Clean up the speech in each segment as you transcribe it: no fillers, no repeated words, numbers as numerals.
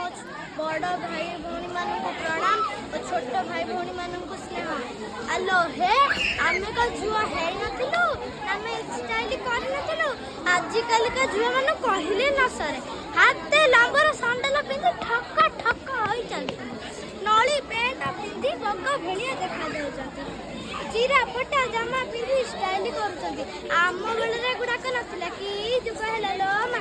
बड़ भाई भौणी मानू प्रणाम और छोट भाई भौणी मानू स्नेह। आलो हे आमे का झुआ है नथिलु आमे स्टाइल कर नथिलु आजिकल का झुआ माने कहिले न सरे हाथे लंबर सैंडल पिंधि ठक्का ठक्का होई चलती नली पेंट पिंधि बग भेलिया देखा जाउछंती चिरा फटा जामा पिंधि स्टाइल करूछंती। आम बेले गुड़ाक नथिला कि जुग हेला लो मा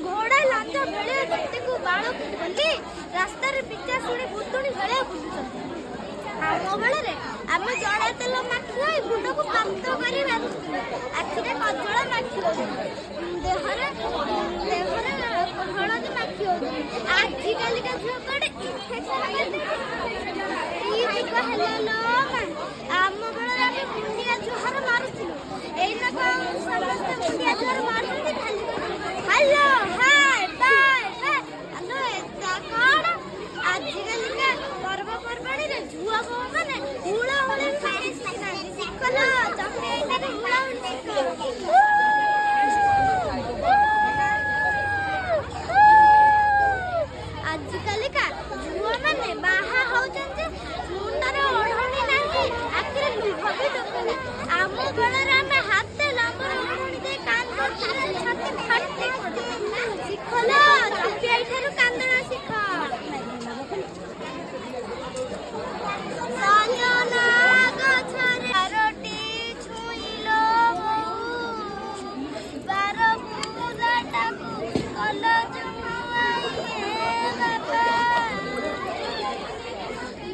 घोड़ा लांच बेले जते को बाळ खोली रास्ता रे पिचा सुनी भूतुणी बेले बुझुछंती। आम बेले आमे जड़ा तेल माखी गुंड को पात करी बांधुथिलु आखिरे कजळ माखी देहरे हळदी माखी आजि काली का झुआ कोडे इन्फेक्शन ई जुग हेला लो आम बेले आमे मुंडिया जुहार मारुथिलु एइना को समस्त मुंडिया जुहार मारुथि खाली हेलो हाय बाय हेलो एता कोड आजि काली का पर्व परबाणी रे झुआ को माने हुळा हुळे खाइ सिखला चपे एटा हुळा हुळे आजिकल का झुआ माने बाहा होचंते मुंडर ओढणी नाही आखिरे लुह भी डकनी आम बेले आमे हाथे लंबर ओढणी दे कान पर छाती फटते सिखला चपे एठारु कांदना सिख साजना गछरे रोटी छुइलो बार पूजाटाकु कलज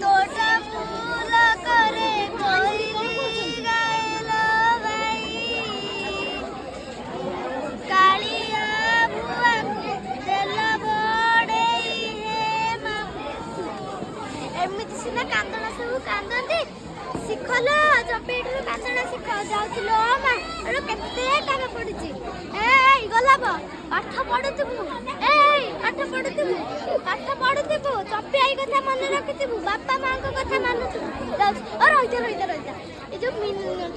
तोटा पूरा करे कोइली गाइलो भाई कालिया बुआ तेल बड़ेई हे मामू एमिति सिना कांदना सब कांदती शिखलो चपेटू कांदना शिख जाउथिलो मा एडो केते काम पड़िछि ए गलाब पाठ पढुथिबु पाठ पढुथिबु चपे आई कथा मन रखिथिबु बापा मां को कथा मानुथिबु और रहिता ए जो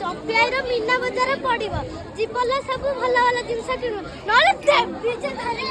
चपे आई रो मीना बाजार पडिबो जीवल सब भला भला जिंस किनु नले देबी जे धरे